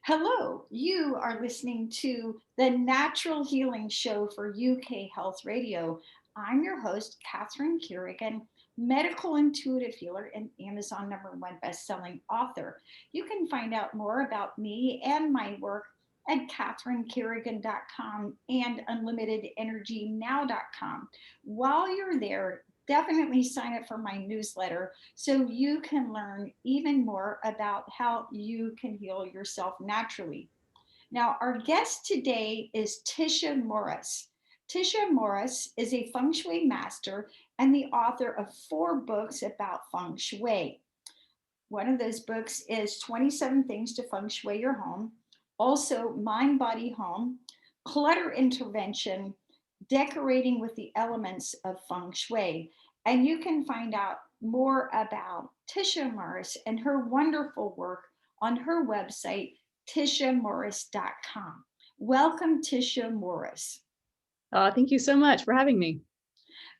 Hello, you are listening to the Natural Healing Show for UK Health Radio. I'm your host, Catherine Carrigan, medical intuitive healer and Amazon #1 best-selling author. You can find out more about me and my work at catherinecarrigan.com and unlimitedenergynow.com. While you're there, definitely sign up for my newsletter so you can learn even more about how you can heal yourself naturally. Now, our guest today is Tisha Morris. Tisha Morris is a Feng Shui master and the author of 4 books about Feng Shui. One of those books is 27 Things to Feng Shui Your Home, also Mind Body Home, Clutter Intervention, Decorating with the Elements of Feng Shui. And you can find out more about Tisha Morris and her wonderful work on her website, tishamorris.com. Welcome, Tisha Morris. Thank you so much for having me.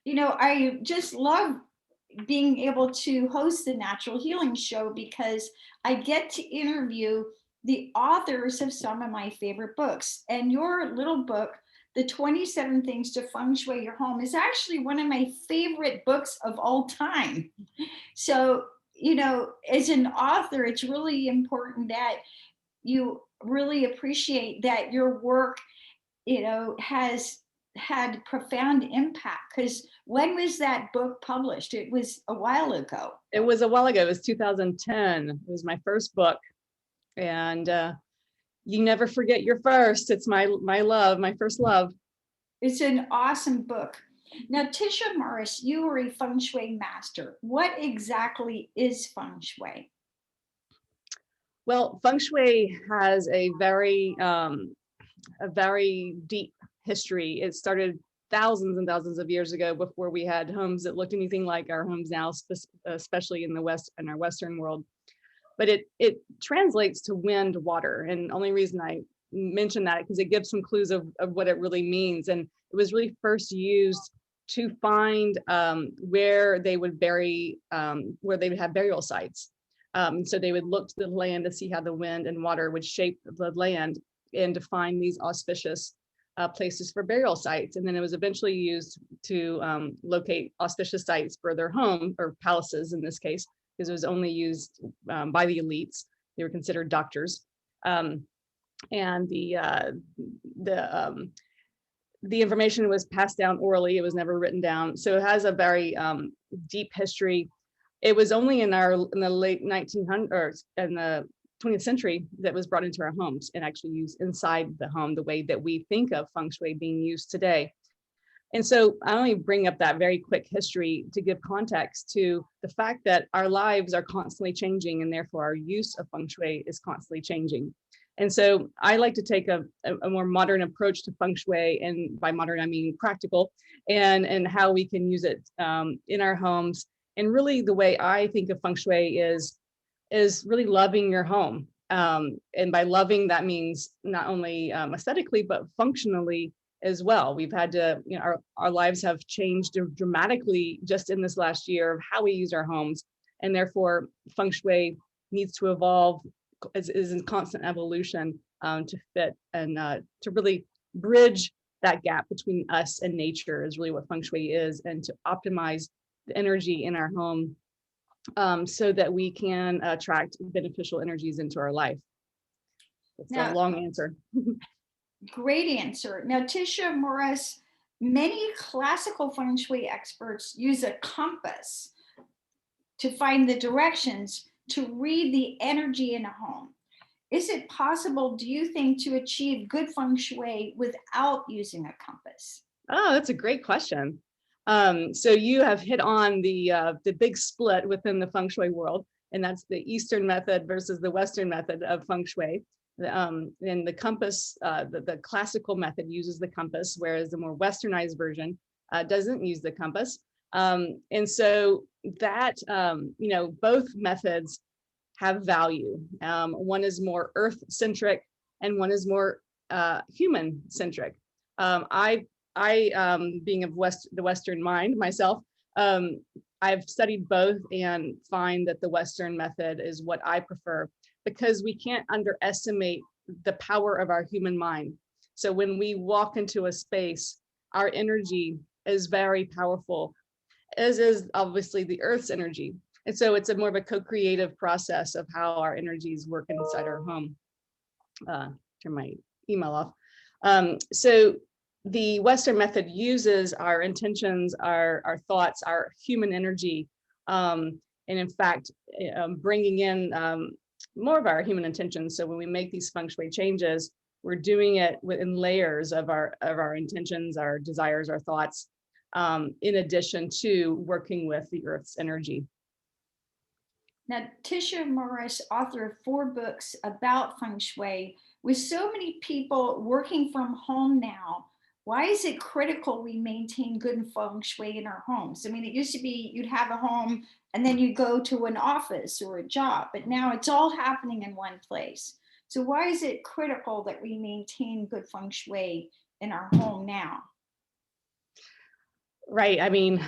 I just love being able to host the Natural Healing Show because I get to interview the authors of some of my favorite books. And your little book, The 27 Things to Feng Shui Your Home, is actually one of my favorite books of all time. So, as an author, it's really important that you really appreciate that your work, has had profound impact. Because when was that book published? It was a while ago. It was a while ago. It was 2010. It was my first book, and you never forget your first. It's my love, my first love. It's an awesome book. Now, Tisha Morris, you are a Feng Shui master. What exactly is Feng Shui? Well, Feng Shui has a very deep history. It started thousands and thousands of years ago before we had homes that looked anything like our homes now, especially in the West and our Western world. But it translates to wind, water, and only reason I mention that because it gives some clues of what it really means. And it was really first used to find where they would bury, where they would have burial sites. So they would look to the land to see how the wind and water would shape the land and to find these auspicious places for burial sites. And then it was eventually used to locate auspicious sites for their home or palaces in this case, because it was only used by the elites. They were considered doctors. And the information was passed down orally. It was never written down. So it has a very deep history. It was only in the late 1900s or in the 20th century that was brought into our homes and actually used inside the home the way that we think of Feng Shui being used today. And so I only bring up that very quick history to give context to the fact that our lives are constantly changing and therefore our use of Feng Shui is constantly changing. And so I like to take a more modern approach to Feng Shui, and by modern, I mean practical, and how we can use it in our homes. And really the way I think of Feng Shui is really loving your home. And by loving, that means not only aesthetically, but functionally as well. We've had to, our lives have changed dramatically just in this last year of how we use our homes. And therefore, Feng Shui needs to evolve, is in constant evolution to fit and to really bridge that gap between us and nature is really what Feng Shui is, and to optimize the energy in our home so that we can attract beneficial energies into our life. It's a long answer. Great answer. Now, Tisha Morris, many classical Feng Shui experts use a compass to find the directions to read the energy in a home. Is it possible, do you think, to achieve good Feng Shui without using a compass? Oh, that's a great question. So you have hit on the big split within the Feng Shui world, and that's the Eastern method versus the Western method of Feng Shui. And the compass, the classical method uses the compass, whereas the more westernized version doesn't use the compass. And so that, both methods have value. One is more earth-centric and one is more human-centric. I being of the Western mind myself, I've studied both and find that the Western method is what I prefer, because we can't underestimate the power of our human mind. So when we walk into a space, our energy is very powerful, as is obviously the earth's energy. And so it's a more of a co-creative process of how our energies work inside our home. Turn my email off. So the Western method uses our intentions, our thoughts, our human energy, and in fact, bringing in more of our human intentions. So when we make these feng shui changes, we're doing it in layers of our intentions, our desires, our thoughts, in addition to working with the earth's energy. Now, Tisha Morris, author of 4 books about feng shui, with so many people working from home now, why is it critical we maintain good feng shui in our homes? I mean, it used to be you'd have a home and then you go to an office or a job, but now it's all happening in one place. So why is it critical that we maintain good feng shui in our home now? Right. I mean,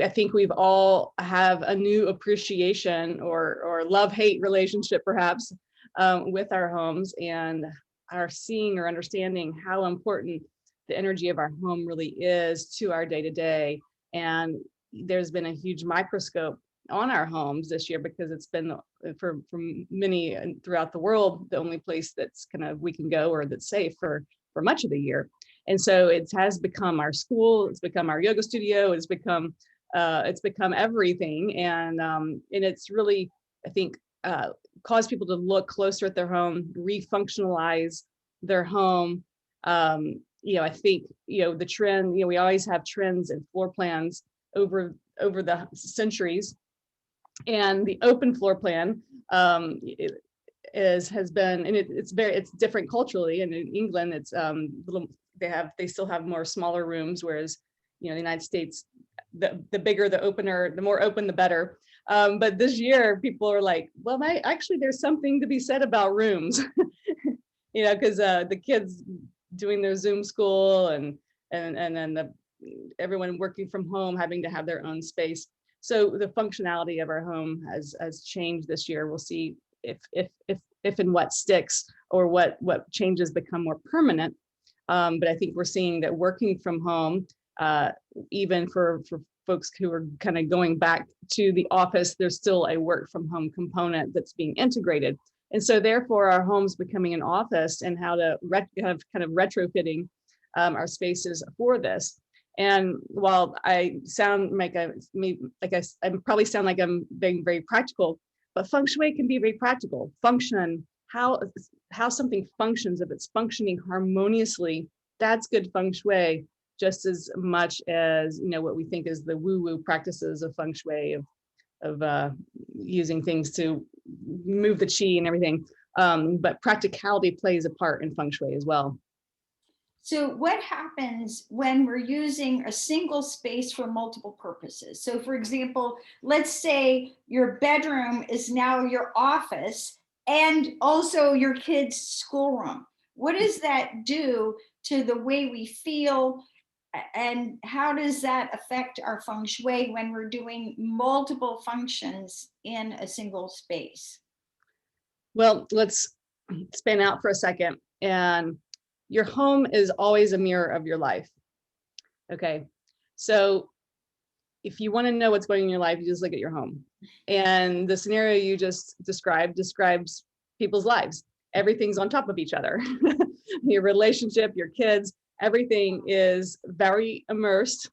I think we've all have a new appreciation or love-hate relationship, perhaps, with our homes, and are seeing or understanding how important the energy of our home really is to our day-to-day. And there's been a huge microscope on our homes this year, because it's been for many throughout the world the only place that's kind of we can go or that's safe for much of the year. And so it has become our school, it's become our yoga studio, it's become everything. And it's really, I think, caused people to look closer at their home, refunctionalize their home. I think, the trend, we always have trends and floor plans over the centuries. And the open floor plan has been, and it's different culturally. And in England, it's they still have more smaller rooms, whereas the United States, the bigger the opener, the more open the better. But this year people are like, well, actually there's something to be said about rooms, because the kids doing their Zoom school and then everyone working from home having to have their own space. So the functionality of our home has changed this year. We'll see if and what sticks, or what changes become more permanent. But I think we're seeing that working from home, even for folks who are kind of going back to the office, there's still a work from home component that's being integrated. And so therefore our homes becoming an office, and how to kind of retrofitting our spaces for this. And while I sound like I probably sound like I'm being very practical, but feng shui can be very practical. How something functions, if it's functioning harmoniously, that's good feng shui, just as much as what we think is the woo-woo practices of feng shui, of using things to move the qi and everything. But practicality plays a part in feng shui as well. So what happens when we're using a single space for multiple purposes? So for example, let's say your bedroom is now your office and also your kids' schoolroom. What does that do to the way we feel? And how does that affect our feng shui when we're doing multiple functions in a single space? Well, let's span out for a second. And your home is always a mirror of your life. Okay. So if you want to know what's going on in your life, you just look at your home. And the scenario you just describes people's lives. Everything's on top of each other. Your relationship, your kids, everything is very immersed,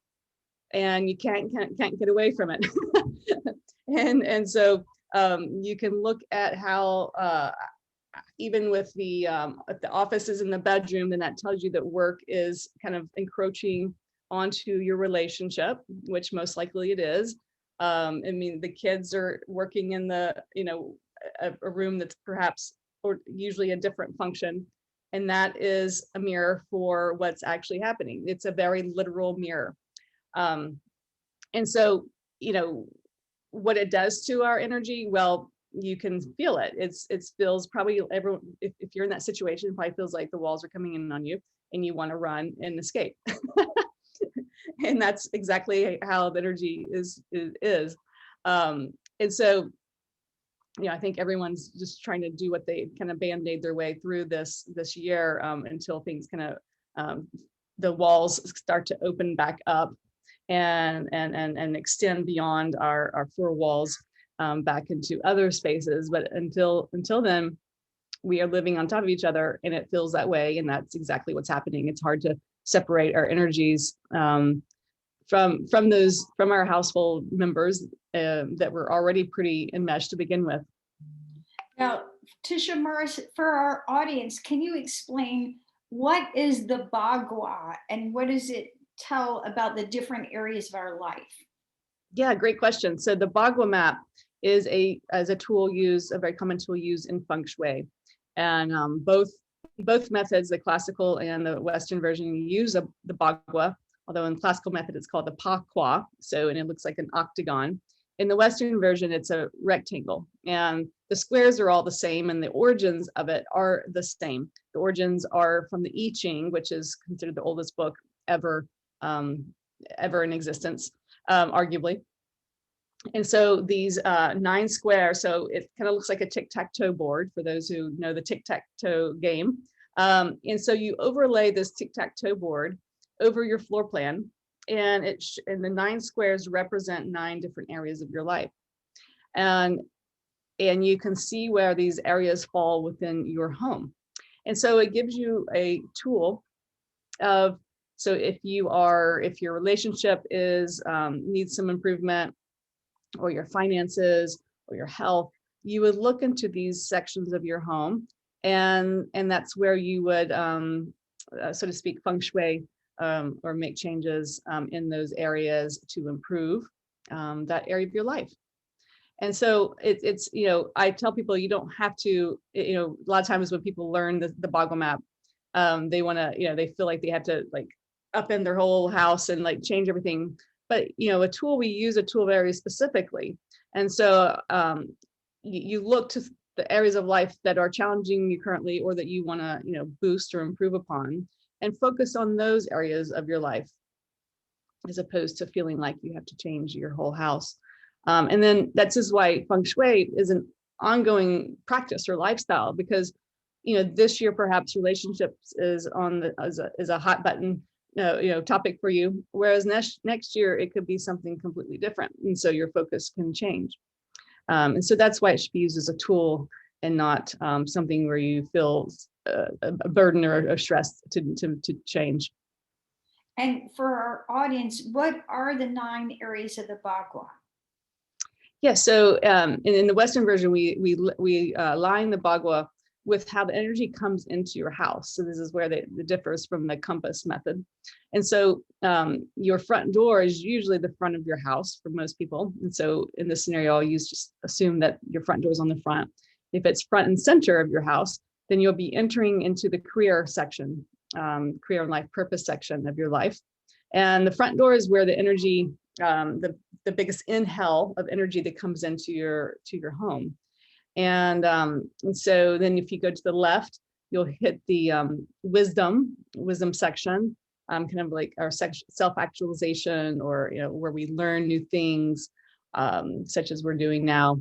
and you can't get away from it. and so you can look at how even with the offices in the bedroom, then that tells you that work is kind of encroaching onto your relationship, which most likely it is. I mean, the kids are working in the a room that's perhaps or usually a different function, and that is a mirror for what's actually happening. It's a very literal mirror. And so what it does to our energy, well, you can feel it. It feels probably everyone, if you're in that situation, it probably feels like the walls are coming in on you and you want to run and escape. And that's exactly how the energy is. And so I think everyone's just trying to do what they kind of band-aid their way through this year, until things kind of the walls start to open back up and extend beyond our four walls, back into other spaces. But until then, we are living on top of each other, and it feels that way, and that's exactly what's happening. It's hard to separate our energies from our household members that were already pretty enmeshed to begin with. Now, Tisha Morris, for our audience, can you explain what is the Bhagwa and what does it tell about the different areas of our life? Yeah, great question. So the Bhagwa map is a tool used, a very common tool used in Feng Shui, and both methods, the classical and the Western version, use the Bhagwa. Although in classical method it's called the Pakwa, and it looks like an octagon. In the Western version, it's a rectangle, and the squares are all the same, and the origins of it are the same. The origins are from the I Ching, which is considered the oldest book ever in existence, arguably. And so these 9 squares, so it kind of looks like a tic-tac-toe board for those who know the tic-tac-toe game. And so you overlay this tic-tac-toe board over your floor plan, and and the 9 squares represent 9 different areas of your life. And you can see where these areas fall within your home. And so it gives you a tool of, so if your relationship is needs some improvement, or your finances, or your health, you would look into these sections of your home, and that's where you would, so to speak, feng shui, or make changes in those areas to improve that area of your life. And so it's, I tell people you don't have to, a lot of times when people learn the Bhagwa map, they want to, they feel like they have to like upend their whole house and like change everything. But, we use a tool very specifically. And so you look to the areas of life that are challenging you currently, or that you want to, boost or improve upon, and focus on those areas of your life, as opposed to feeling like you have to change your whole house. And then that's just why Feng Shui is an ongoing practice or lifestyle, because, this year perhaps relationships is a hot button, topic for you, whereas next year it could be something completely different, and so your focus can change. And so that's why it should be used as a tool, and not something where you feel a burden or a stress to change. And for our audience, what are the 9 areas of the Bhagwa? Yeah, so in the Western version, we line the Bhagwa with how the energy comes into your house. So this is where it differs from the compass method. And so your front door is usually the front of your house for most people. And so in this scenario, I'll just assume that your front door is on the front. If it's front and center of your house, then you'll be entering into the career section, career and life purpose section of your life. And the front door is where the energy, the biggest inhale of energy that comes into your home. And so then if you go to the left, you'll hit the wisdom section, kind of like our self-actualization, or where we learn new things, such as we're doing now.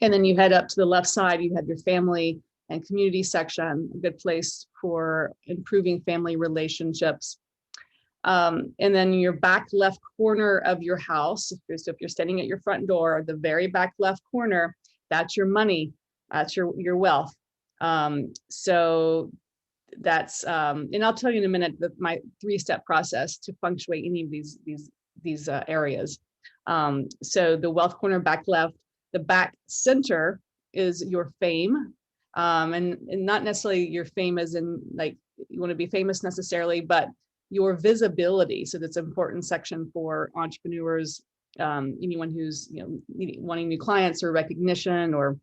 And then you head up to the left side, you have your family and community section, a good place for improving family relationships. And then your back left corner of your house, so if you're standing at your front door, the very back left corner, that's your money, that's your wealth. So that's, and I'll tell you in a minute that my 3-step process to feng shui any of these areas. So the wealth corner, back left, the back center is your fame, and not necessarily your fame as in like you want to be famous necessarily, but your visibility. So that's an important section for entrepreneurs, anyone who's wanting new clients or recognition, or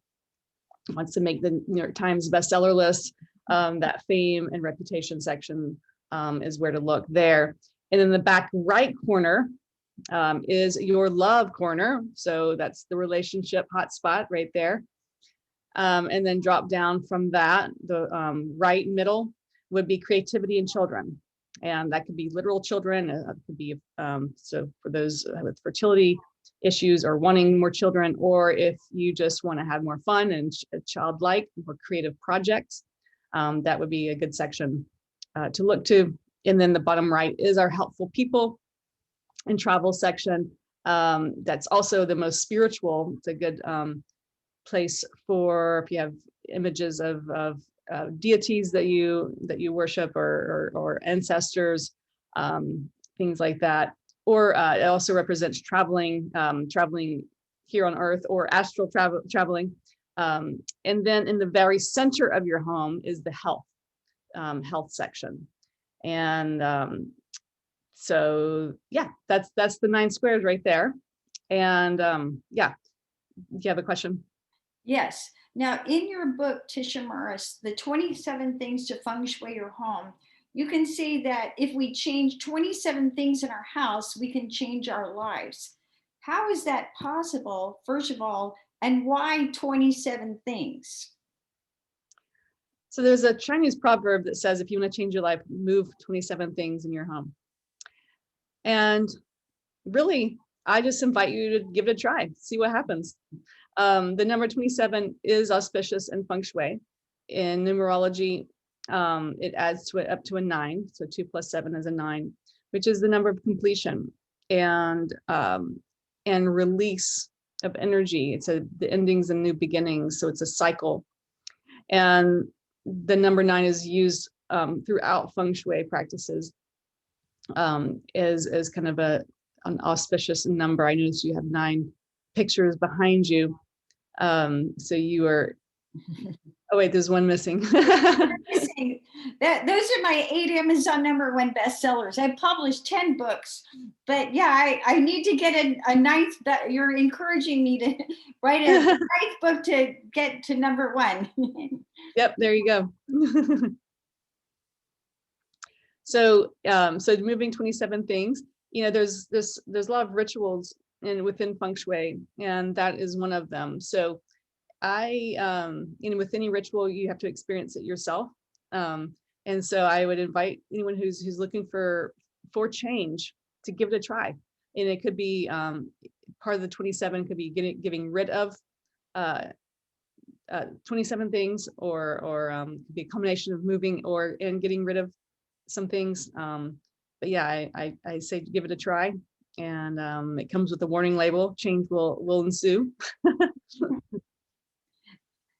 wants to make the New York Times bestseller list. That fame and reputation section is where to look there. And then the back right corner is your love corner. So that's the relationship hotspot right there. And then drop down from that, the right middle would be creativity and children. And that could be literal children. It could be, so for those with fertility issues or wanting more children, or if you just want to have more fun and childlike or creative projects, that would be a good section to look to. And then the bottom right is our helpful people and travel section. That's also the most spiritual. It's a good place for if you have images of deities that you worship, or ancestors, things like that. Or it also represents traveling here on Earth, or astral traveling. And then in the very center of your home is the health section. And so yeah, that's the 9 squares right there. And yeah, do you have a question? Yes. Now, in your book, Tisha Morris, the 27 things to feng shui your home, you can see that if we change 27 things in our house, we can change our lives. How is that possible, first of all, and why 27 things? So there's a Chinese proverb that says, if you want to change your life, move 27 things in your home. And really, I just invite you to give it a try, see what happens. The number 27 is auspicious in feng shui. In numerology, it adds to it up to a 9. So 2 + 7 is a 9, which is the number of completion and release of energy. It's the endings and new beginnings. So it's a cycle. And the number 9 is used throughout feng shui practices as kind of an auspicious number. I notice you have 9 pictures behind you. So you are, oh wait, there's one missing. Missing. Those are my 8 Amazon #1 bestsellers. I published 10 books, but yeah, I need to get a ninth. You're encouraging me to write a 9th book to get to #1. Yep, there you go. So moving 27 things, there's a lot of rituals within feng shui, and that is one of them. So with any ritual, you have to experience it yourself. And so I would invite anyone who's looking for change to give it a try. And it could be part of the 27 could be giving rid of 27 things, or could be a combination of moving and getting rid of some things. But yeah, I say give it a try. And it comes with a warning label. Change will ensue.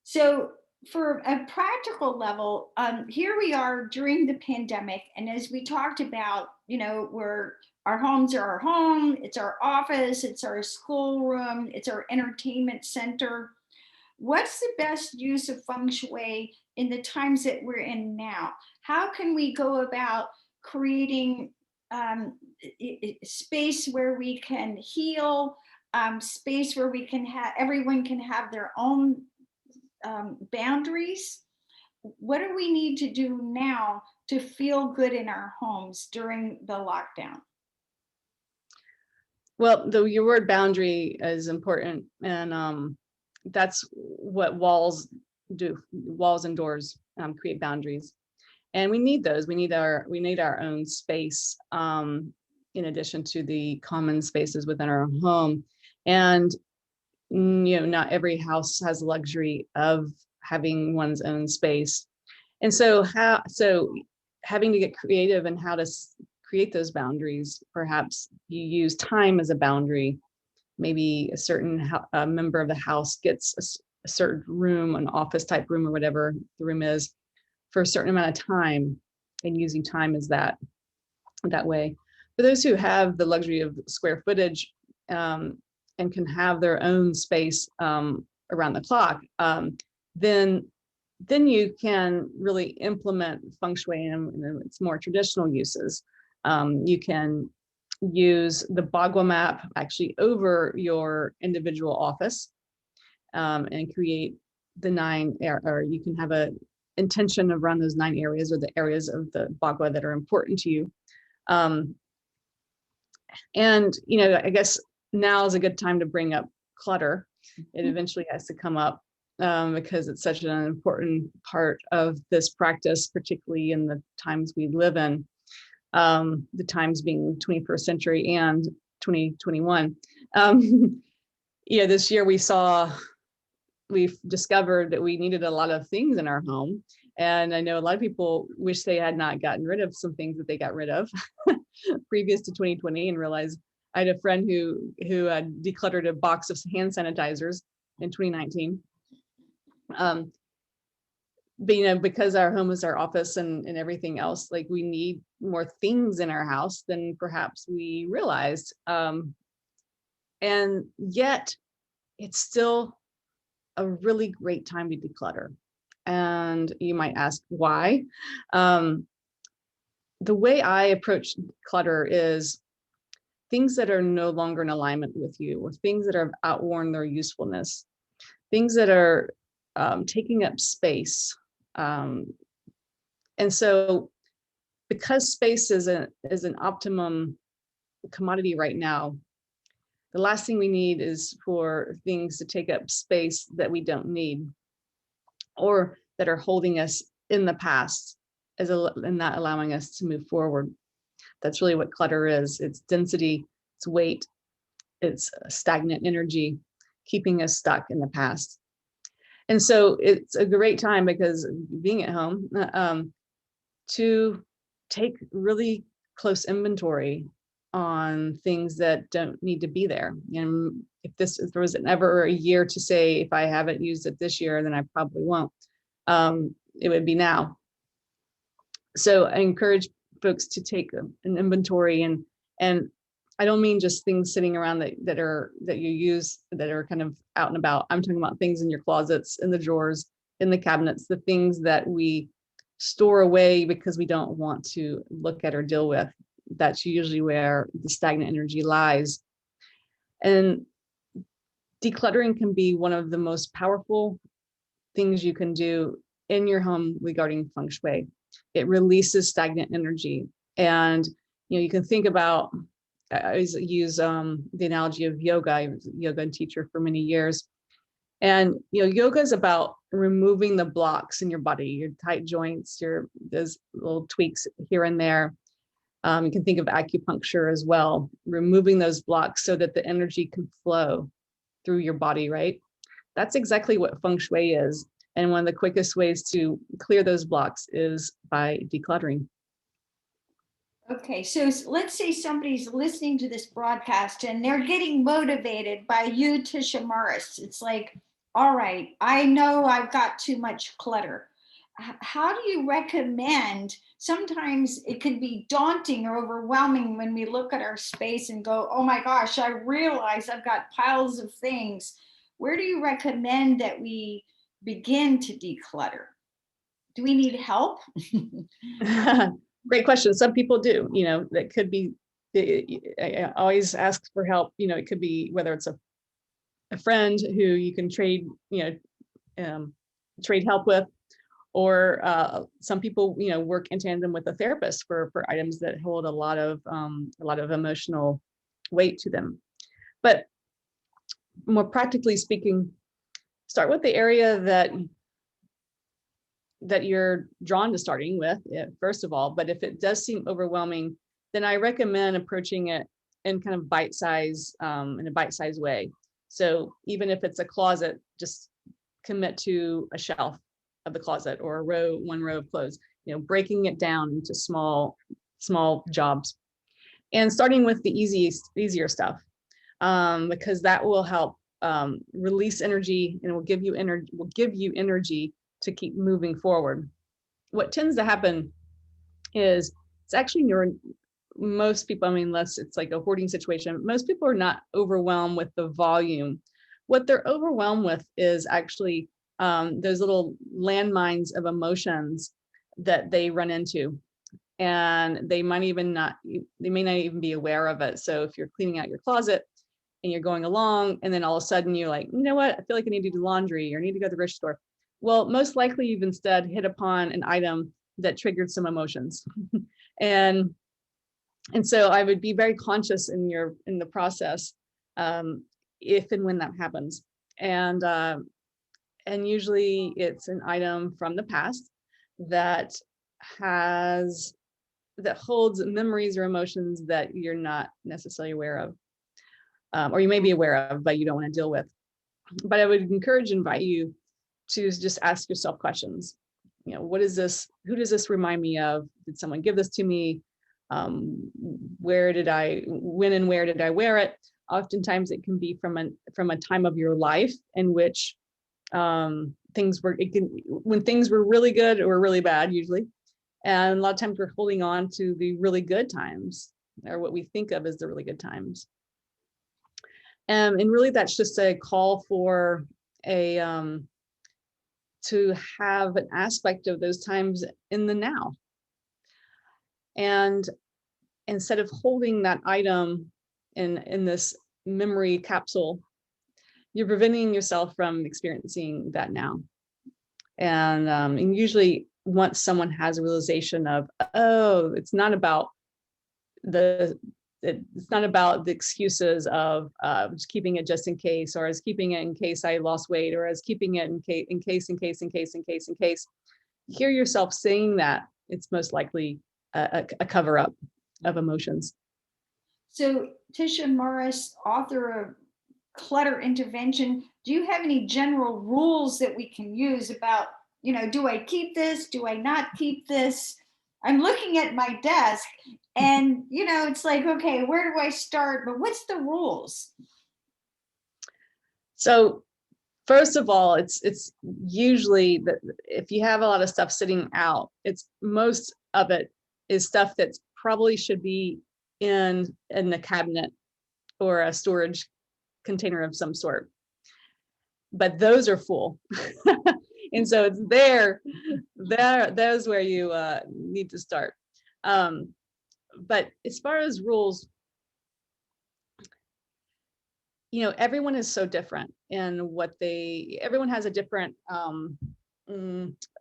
So for a practical level, here we are during the pandemic. And as we talked about, where our homes are our home, it's our office, it's our schoolroom, it's our entertainment center. What's the best use of feng shui in the times that we're in now? How can we go about creating space where we can heal, space where we can everyone can have their own boundaries? What do we need to do now to feel good in our homes during the lockdown? Well, your word boundary is important, and that's what walls do. Walls and doors create boundaries, and we need those. We need our own space, in addition to the common spaces within our home. And not every house has the luxury of having one's own space. And so having to get creative in how to create those boundaries. Perhaps you use time as a boundary. Maybe a certain member of the house gets a certain room, an office type room or whatever the room is, for a certain amount of time, and using time as that way. For those who have the luxury of square footage, and can have their own space around the clock, then you can really implement feng shui in its more traditional uses. You can use the Bhagwa map actually over your individual office, and create the 9, or you can have a intention around those 9 areas, or the areas of the Bhagwa that are important to you. And I guess now is a good time to bring up clutter. It eventually has to come up, because it's such an important part of this practice, particularly in the times we live in, the times being 21st century and 2021. This year we've discovered that we needed a lot of things in our home. And I know a lot of people wish they had not gotten rid of some things that they got rid of previous to 2020, and realized I had a friend who decluttered a box of hand sanitizers in 2019. But because our home is our office and everything else, like, we need more things in our house than perhaps we realized. And yet it's still a really great time to declutter. And you might ask why. The way I approach clutter is things that are no longer in alignment with you, or things that have outworn their usefulness, things that are taking up space. And so, because space is an optimum commodity right now, the last thing we need is for things to take up space that we don't need, or that are holding us in the past and not allowing us to move forward. That's really what clutter is. It's density, it's weight, it's stagnant energy, keeping us stuck in the past. And so it's a great time, because being at home, to take really close inventory on things that don't need to be there. And if there was ever a year to say, if I haven't used it this year, then I probably won't, it would be now. So I encourage folks to take an inventory, and I don't mean just things sitting around that you use that are kind of out and about. I'm talking about things in your closets, in the drawers, in the cabinets, the things that we store away because we don't want to look at or deal with. That's usually where the stagnant energy lies. And decluttering can be one of the most powerful things you can do in your home regarding Feng Shui. It releases stagnant energy. And you can think about, I always use the analogy of yoga. I was a yoga teacher for many years. And yoga is about removing the blocks in your body, your tight joints, those little tweaks here and there. You can think of acupuncture as well, removing those blocks so that the energy can flow through your body, right? That's exactly what Feng Shui is. And one of the quickest ways to clear those blocks is by decluttering. Okay, so let's say somebody's listening to this broadcast and they're getting motivated by you, Tisha Morris. It's like, all right, I know I've got too much clutter. How do you recommend? Sometimes it can be daunting or overwhelming when we look at our space and go, oh my gosh, I realize I've got piles of things. Where do you recommend that we begin to declutter? Do we need help? Great question. Some people do, that could be, I always ask for help. It could be whether it's a friend who you can trade help with, or some people, work in tandem with a therapist for items that hold a lot of emotional weight to them. But more practically speaking, start with the area that you're drawn to starting with, first of all. But if it does seem overwhelming, then I recommend approaching it in kind of in a bite-sized way. So even if it's a closet, just commit to a shelf of the closet, or one row of clothes, breaking it down into small jobs, and starting with the easier stuff, because that will help release energy, and will give you energy to keep moving forward. What tends to happen is, it's actually most people, unless it's like a hoarding situation, most people are not overwhelmed with the volume. What they're overwhelmed with is actually those little landmines of emotions that they run into, and they may not even be aware of it. So if you're cleaning out your closet and you're going along, and then all of a sudden you're like, you know what, I feel like I need to do laundry, or need to go to the grocery store. Well, most likely you've instead hit upon an item that triggered some emotions. and so I would be very conscious in the process, if and when that happens. And usually it's an item from the past that holds memories or emotions that you're not necessarily aware of. or you may be aware of, but you don't want to deal with. But I would invite you to just ask yourself questions. What is this? Who does this remind me of? Did someone give this to me? When and where did I wear it? Oftentimes it can be from a time of your life in which when things were really good or really bad, usually. And a lot of times we're holding on to the really good times, or what we think of as the really good times. And really that's just a call for to have an aspect of those times in the now. And instead of holding that item in this memory capsule, you're preventing yourself from experiencing that now. And usually once someone has a realization of, oh, it's not about the excuses of just keeping it just in case, or as keeping it in case I lost weight, or as keeping it in case. Hear yourself saying that, it's most likely a cover up of emotions. So Tisha Morris, author of Clutter Intervention, do you have any general rules that we can use about, do I keep this? Do I not keep this? I'm looking at my desk and, it's like, okay, where do I start? But what's the rules? So first of all, it's usually that if you have a lot of stuff sitting out, most of it is stuff that probably should be in the cabinet or a storage container of some sort. But those are full. And so it's there's where you need to start. But as far as rules, everyone is so different in everyone has a different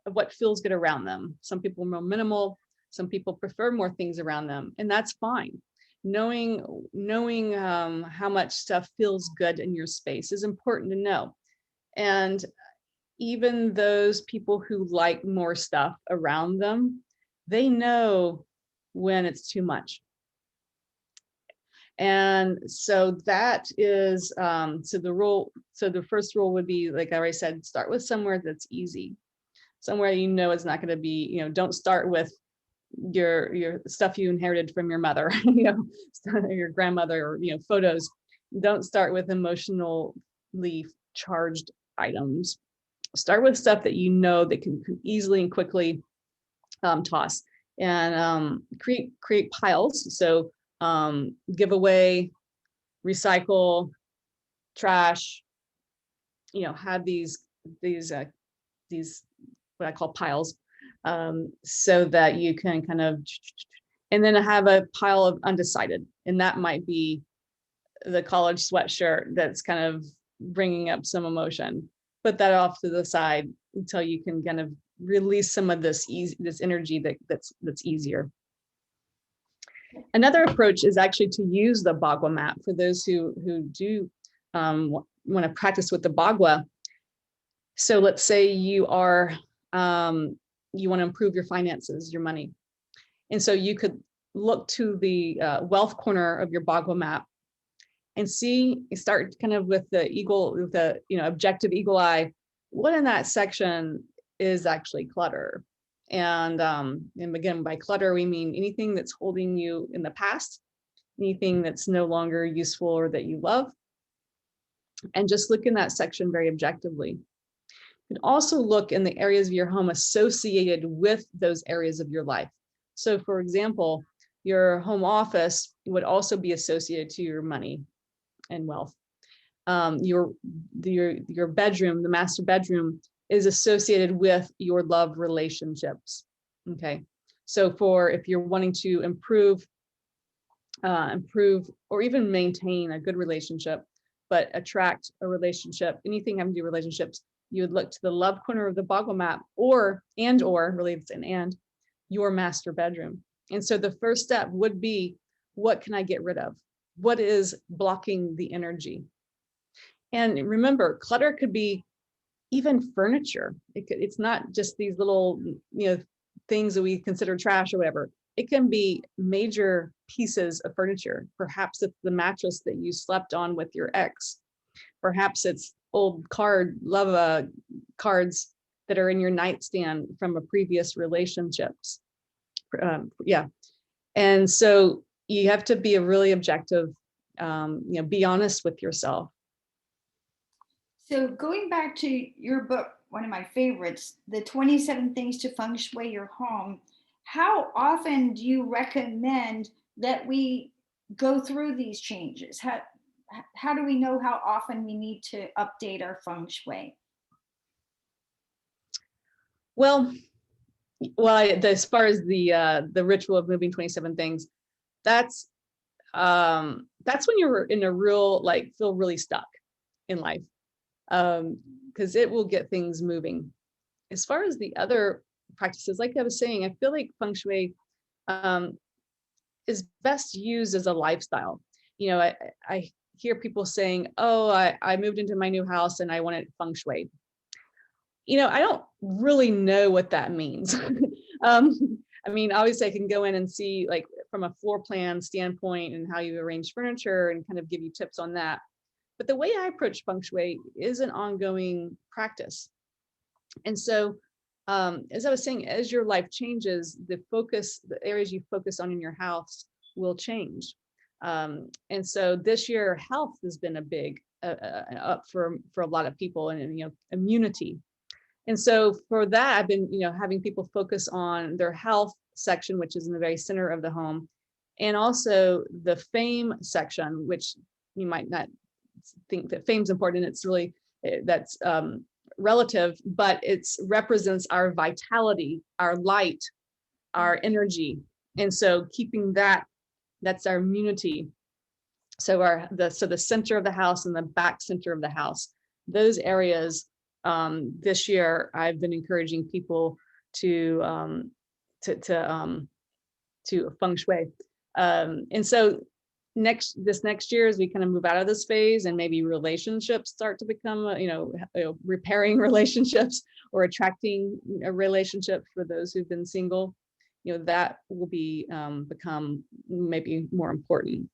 what feels good around them. Some people are more minimal, some people prefer more things around them, and that's fine. Knowing how much stuff feels good in your space is important to know. And even those people who like more stuff around them, they know when it's too much. And so that is the first rule would be, like I already said, start with somewhere that's easy, somewhere it's not going to be, don't start with your stuff you inherited from your mother, your grandmother, or photos. Don't start with emotionally charged items. Start with stuff that that can easily and quickly toss, and create piles. So give away, recycle, trash, have these what I call piles, so that you can kind of, and then have a pile of undecided, and that might be the college sweatshirt that's kind of bringing up some emotion. Put that off to the side until you can kind of release some of this energy that's easier. Another approach is actually to use the Bhagwa map for those who do want to practice with the Bhagwa. So let's say you are you want to improve your finances, your money, and so you could look to the wealth corner of your Bhagwa map and start kind of with the objective eagle eye. What in that section is actually clutter? And again, by clutter, we mean anything that's holding you in the past, anything that's no longer useful or that you love. And just look in that section very objectively. You can also look in the areas of your home associated with those areas of your life. So for example, your home office would also be associated to your money and wealth. Your bedroom, the master bedroom, is associated with your love relationships. Okay, so if you're wanting to improve or even maintain a good relationship, but attract a relationship, anything having to do with relationships, you would look to the love corner of the Bhagwa map, or really it's an and, your master bedroom. And so the first step would be, what can I get rid of? What is blocking the energy? And remember, clutter could be even furniture. It's not just these little, things that we consider trash or whatever. It can be major pieces of furniture. Perhaps it's the mattress that you slept on with your ex. Perhaps it's old love cards that are in your nightstand from a previous relationships. Yeah. And so you have to be a really objective, be honest with yourself. So going back to your book, one of my favorites, the 27 Things to Feng Shui Your Home, how often do you recommend that we go through these changes? How do we know how often we need to update our feng shui? Well, as far as the ritual of moving 27 things, that's when you're in a real, like, feel really stuck in life, because it will get things moving. As far as the other practices, like I was saying, I feel like feng shui is best used as a lifestyle. I hear people saying, oh, I moved into my new house and I want it feng shui. I don't really know what that means. I mean, obviously I can go in and see, like, from a floor plan standpoint and how you arrange furniture and kind of give you tips on that. But the way I approach feng shui is an ongoing practice. And so, as I was saying, as your life changes, the areas you focus on in your house will change. And so this year, health has been a big up for a lot of people, and immunity. And so for that, I've been, having people focus on their health section, which is in the very center of the home, and also the fame section, which you might not think that fame's important. It's really, that's relative, but it represents our vitality, our light, our energy. And so keeping that's our immunity. So the center of the house and the back center of the house, those areas, this year I've been encouraging people to feng shui. And so this next year, as we kind of move out of this phase and maybe relationships start to become, repairing relationships or attracting a relationship for those who've been single, that will become maybe more important.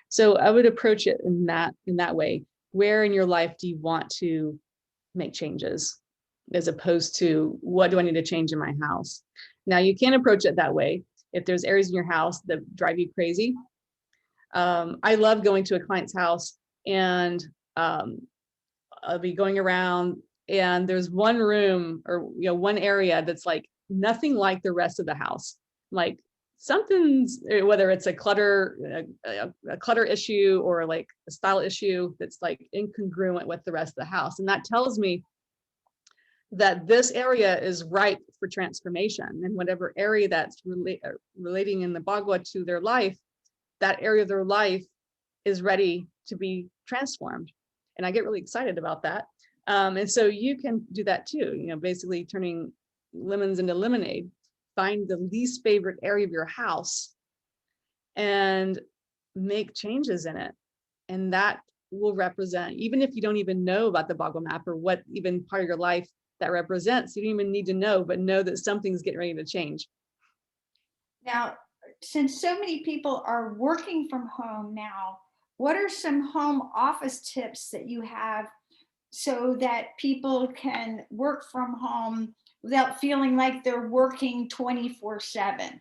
So I would approach it in that way. Where in your life do you want to make changes, as opposed to what do I need to change in my house? Now, you can approach it that way if there's areas in your house that drive you crazy. I love going to a client's house and I'll be going around and there's one room or one area that's like nothing like the rest of the house. Like something's, whether it's a clutter issue or like a style issue that's like incongruent with the rest of the house. And that tells me that this area is ripe for transformation, and whatever area that's relating in the Bhagwa to their life, that area of their life is ready to be transformed. And I get really excited about that. And so you can do that too, basically turning lemons into lemonade. Find the least favorite area of your house and make changes in it. And that will represent, even if you don't even know about the Bhagwa map or what even part of your life that represents, you don't even need to know, but know that something's getting ready to change. Now, since so many people are working from home now, what are some home office tips that you have so that people can work from home without feeling like they're working 24/7?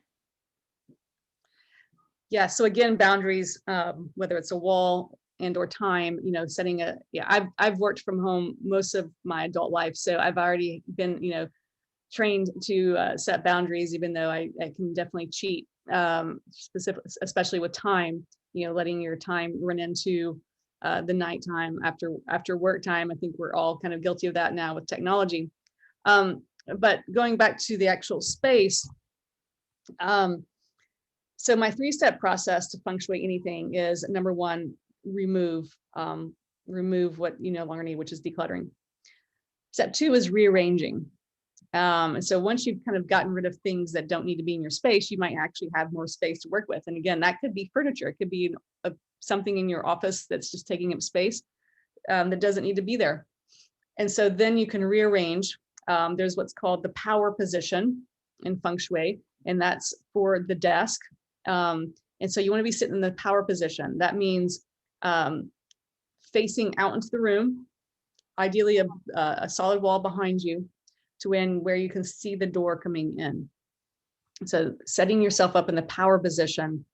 Yeah. So again, boundaries, whether it's a wall and or time, setting I've worked from home most of my adult life. So I've already been, trained to set boundaries, even though I can definitely cheat, especially with time, letting your time run into the nighttime after work time. I think we're all kind of guilty of that now with technology. But going back to the actual space, so my 3-step process to feng shui anything is, number one, remove what you no longer need, which is decluttering. Step 2 is rearranging. And so once you've kind of gotten rid of things that don't need to be in your space, you might actually have more space to work with. And again, that could be furniture. It could be something in your office that's just taking up space that doesn't need to be there. And so then you can rearrange. There's what's called the power position in feng shui. and that's for the desk. And so you want to be sitting in the power position. That means facing out into the room, ideally a solid wall behind you to where you can see the door coming in. So setting yourself up in the power position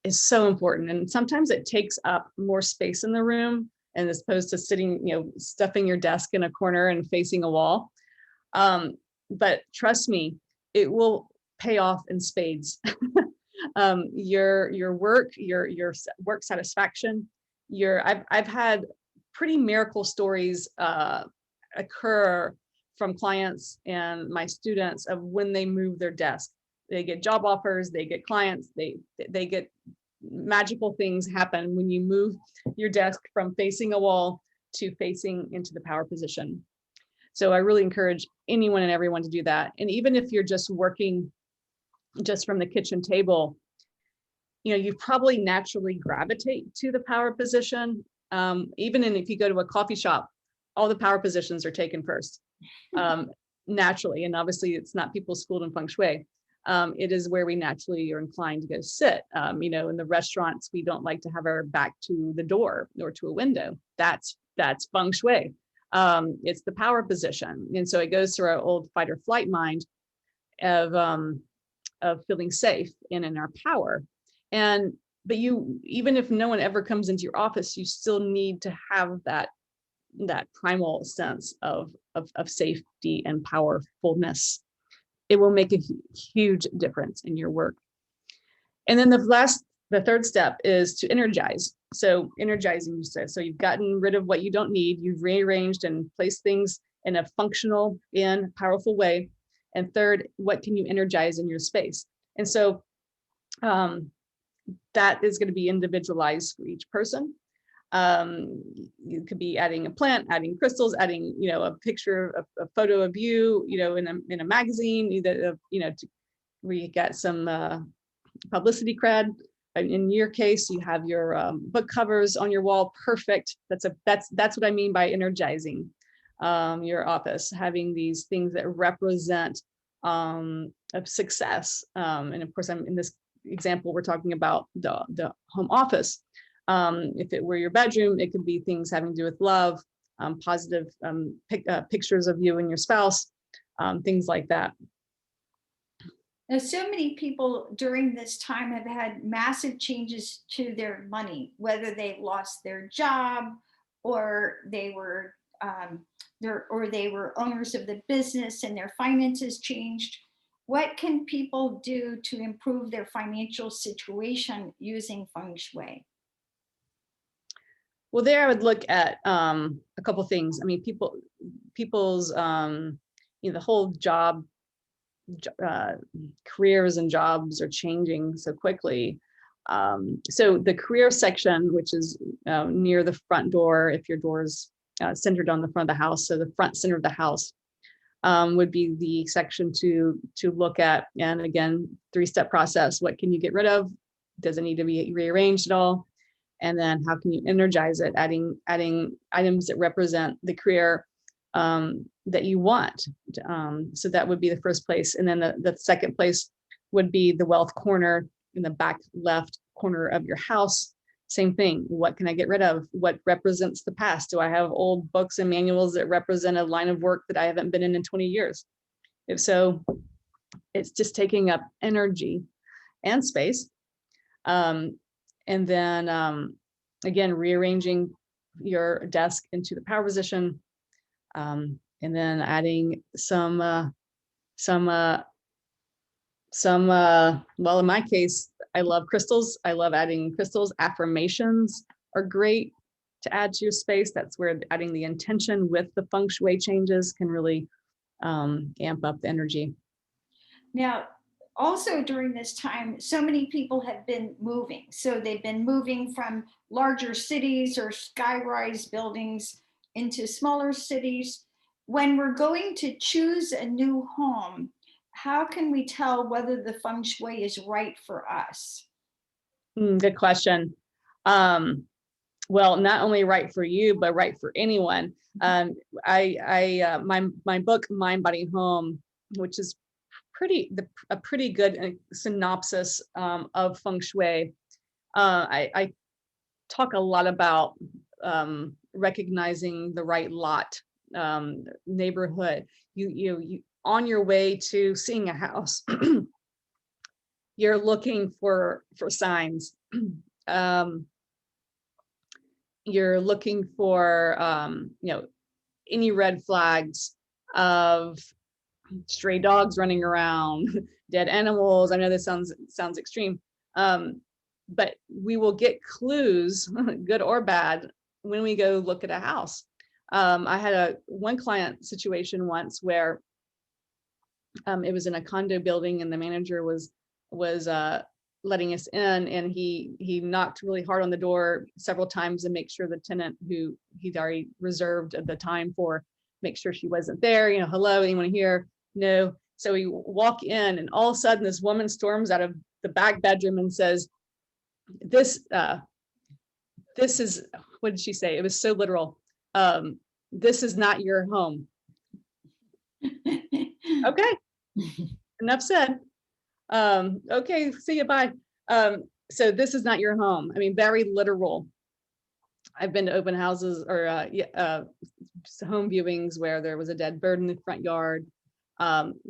is so important. And sometimes it takes up more space in the room, and as opposed to sitting, stuffing your desk in a corner and facing a wall. But trust me, it will pay off in spades. Your work, your work satisfaction, I've had pretty miracle stories occur from clients and my students of when they move their desk. They get job offers, they get clients, they get magical things happen when you move your desk from facing a wall to facing into the power position. So I really encourage anyone and everyone to do that. And even if you're just working just from the kitchen table, you probably naturally gravitate to the power position. Even if you go to a coffee shop, all the power positions are taken first, naturally. And obviously it's not people schooled in Feng Shui. It is where we naturally are inclined to go sit. In the restaurants, we don't like to have our back to the door or to a window. That's Feng Shui. It's the power position. And so it goes through our old fight or flight mind of feeling safe and in our power. But even if no one ever comes into your office, you still need to have that primal sense of safety and powerfulness. It will make a huge difference in your work. And then the third step is to energize. So energizing, so you've gotten rid of what you don't need, you've rearranged and placed things in a functional and powerful way. And third, what can you energize in your space? And so that is going to be individualized for each person. You could be adding a plant, adding crystals, adding, a picture, a photo of you, in a magazine, where you get some publicity cred. In your case, you have your book covers on your wall. Perfect. That's what I mean by energizing your office, having these things that represent of success. And of course, I'm in this example, we're talking about the home office. If it were your bedroom, it could be things having to do with love, positive pictures of you and your spouse, things like that. Now, so many people during this time have had massive changes to their money, whether they lost their job or they were owners of the business and their finances changed. What can people do to improve their financial situation using Feng Shui? Well, there I would look at a couple things. I mean, people's the whole job careers and jobs are changing so quickly. So the career section, which is near the front door, if your door is centered on the front of the house, so the front center of the house would be the section to look at. And again, 3-step process. What can you get rid of? Does it need to be rearranged at all? And then how can you energize it, adding items that represent the career that you want. So that would be the first place. And then the second place would be the wealth corner in the back left corner of your house. Same thing. What can I get rid of? What represents the past? Do I have old books and manuals that represent a line of work that I haven't been in 20 years? If so, it's just taking up energy and space. And then again, rearranging your desk into the power position, and then adding some well, in my case, I love crystals. I love adding crystals. Affirmations are great to add to your space. That's where adding the intention with the feng shui changes can really amp up the energy. Now, also during this time, so many people have been moving. So they've been moving from larger cities or skyrise buildings into smaller cities. When we're going to choose a new home, how can we tell whether the feng shui is right for us? Good question. Well, not only right for you, but right for anyone. My book, Mind, Body, Home, which is a pretty good synopsis of Feng Shui. I talk a lot about recognizing the right lot, neighborhood. You on your way to seeing a house, you're looking for signs. You're looking for any red flags of stray dogs running around, dead animals. I know this sounds extreme, but we will get clues, good or bad, when we go look at a house. I had one client situation once where it was in a condo building, and the manager was letting us in, and he knocked really hard on the door several times to make sure the tenant who he'd already reserved at the time for, make sure she wasn't there. Hello, anyone here? No. So we walk in, and all of a sudden this woman storms out of the back bedroom and says, this is, what did she say? It was so literal. This is not your home. Okay. Enough said. Okay, see you, bye. So this is not your home. I mean, very literal. I've been to open houses or home viewings where there was a dead bird in the front yard.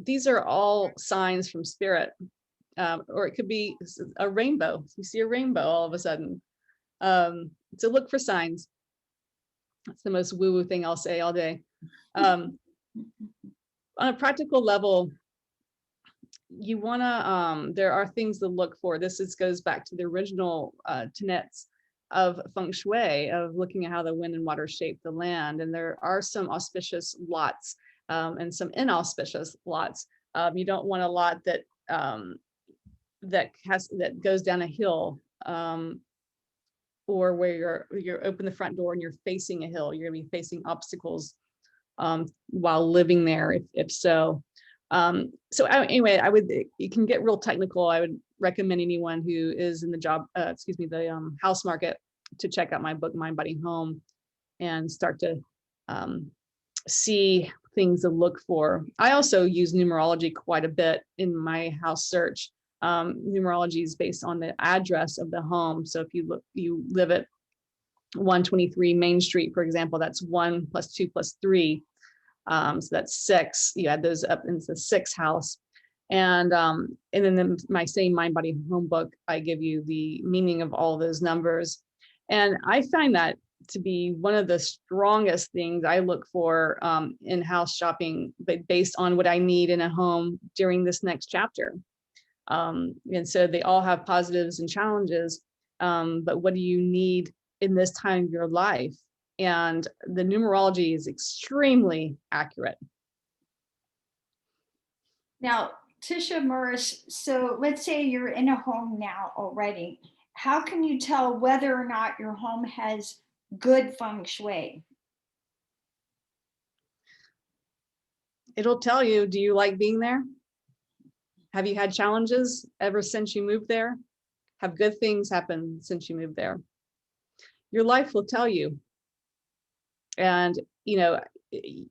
These are all signs from spirit, or it could be a rainbow. You see a rainbow all of a sudden. So look for signs. That's the most woo-woo thing I'll say all day. On a practical level, you want to, there are things to look for. This goes back to the original tenets of Feng Shui, of looking at how the wind and water shape the land. And there are some auspicious lots and some inauspicious lots. You don't want a lot that that goes down a hill, or where you're open the front door and you're facing a hill. You're going to be facing obstacles while living there, if so. Anyway, you can get real technical. I would recommend anyone who is in the house market to check out my book, Mind Body Home, and start to see things to look for. I also use numerology quite a bit in my house search. Numerology is based on the address of the home. So if you live at 123 Main Street, for example, that's 1 + 2 + 3. So that's 6. You add those up into the 6th house. And then my same Mind Body Home book, I give you the meaning of all those numbers. And I find that to be one of the strongest things I look for in house shopping, but based on what I need in a home during this next chapter. And so they all have positives and challenges, but what do you need in this time of your life? And the numerology is extremely accurate. Now, Tisha Morris, so let's say you're in a home now already. How can you tell whether or not your home has good Feng Shui? It'll tell you, do you like being there? Have you had challenges ever since you moved there? Have good things happened since you moved there? Your life will tell you. And,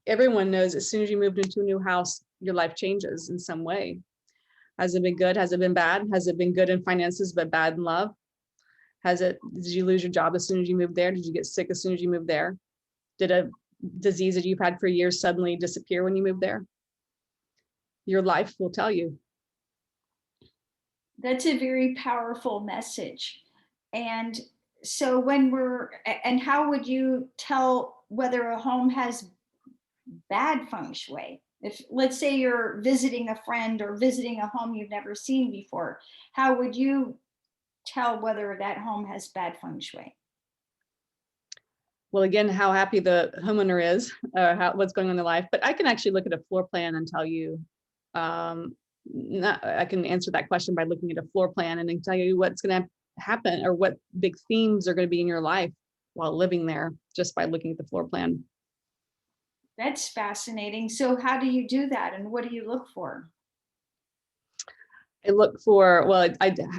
everyone knows as soon as you moved into a new house, your life changes in some way. Has it been good? Has it been bad? Has it been good in finances, but bad in love? Did you lose your job as soon as you moved there? Did you get sick as soon as you moved there? Did a disease that you've had for years suddenly disappear when you moved there? Your life will tell you. That's a very powerful message. And so how would you tell whether a home has bad Feng Shui? If, let's say, you're visiting a friend or visiting a home you've never seen before, how would you tell whether that home has bad Feng Shui? Well, again, how happy the homeowner is, what's going on in their life. But I can actually look at a floor plan and tell you, I can answer that question by looking at a floor plan and then tell you what's going to happen or what big themes are going to be in your life while living there, just by looking at the floor plan. That's fascinating. So how do you do that, and what do you look for? I look for,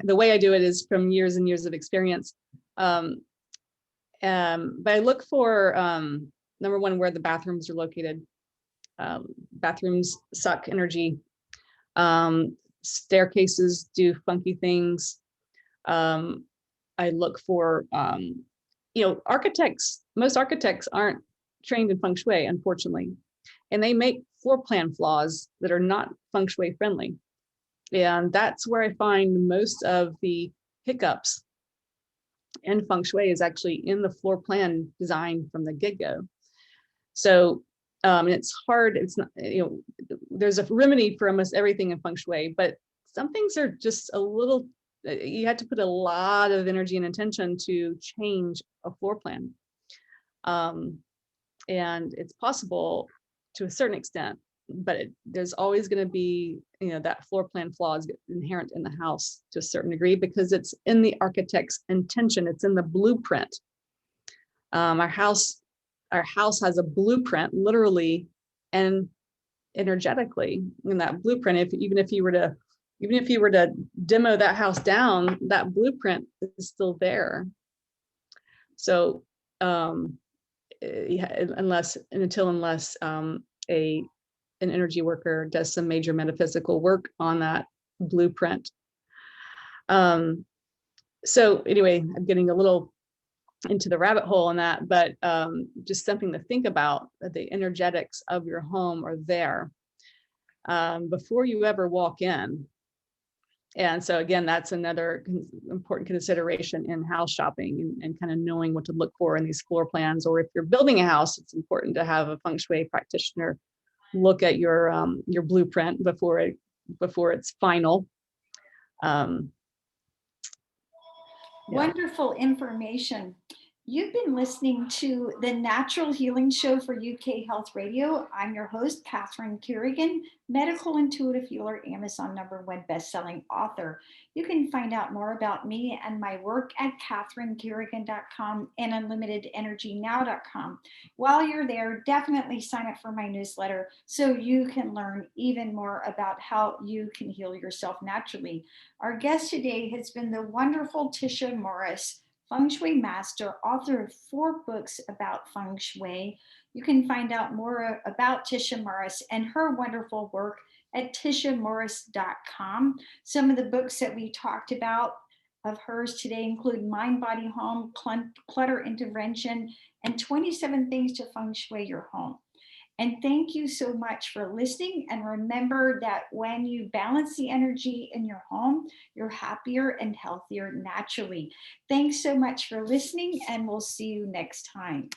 the way I do it is from years and years of experience. But I look for, number one, where the bathrooms are located. Bathrooms suck energy. Staircases do funky things. I look for, most architects aren't trained in Feng Shui, unfortunately, and they make floor plan flaws that are not Feng Shui friendly. And that's where I find most of the hiccups in Feng Shui is actually in the floor plan design from the get-go. So it's hard, it's not, there's a remedy for almost everything in Feng Shui, but some things are just a little, you have to put a lot of energy and intention to change a floor plan. And it's possible to a certain extent, but there's always going to be, that floor plan flaw is inherent in the house to a certain degree because it's in the architect's intention. It's in the blueprint. Our house has a blueprint, literally and energetically. In that blueprint, even if you were to demo that house down, that blueprint is still there. So unless an energy worker does some major metaphysical work on that blueprint. So anyway, I'm getting a little into the rabbit hole on that, but just something to think about, that the energetics of your home are there before you ever walk in. And so again, that's another important consideration in house shopping and kind of knowing what to look for in these floor plans. Or if you're building a house, it's important to have a Feng Shui practitioner look at your blueprint before it's final. Wonderful information. You've been listening to the Natural Healing Show for UK Health Radio. I'm your host, Catherine Carrigan, medical intuitive healer, Amazon #1 best-selling author. You can find out more about me and my work at catherinecarrigan.com and unlimitedenergynow.com. While you're there, definitely sign up for my newsletter so you can learn even more about how you can heal yourself naturally. Our guest today has been the wonderful Tisha Morris, Feng Shui master, author of 4 books about Feng Shui. You can find out more about Tisha Morris and her wonderful work at tishamorris.com. Some of the books that we talked about of hers today include Mind, Body, Home, Clutter Intervention, and 27 Things to Feng Shui Your Home. And thank you so much for listening. And remember that when you balance the energy in your home, you're happier and healthier naturally. Thanks so much for listening, and we'll see you next time.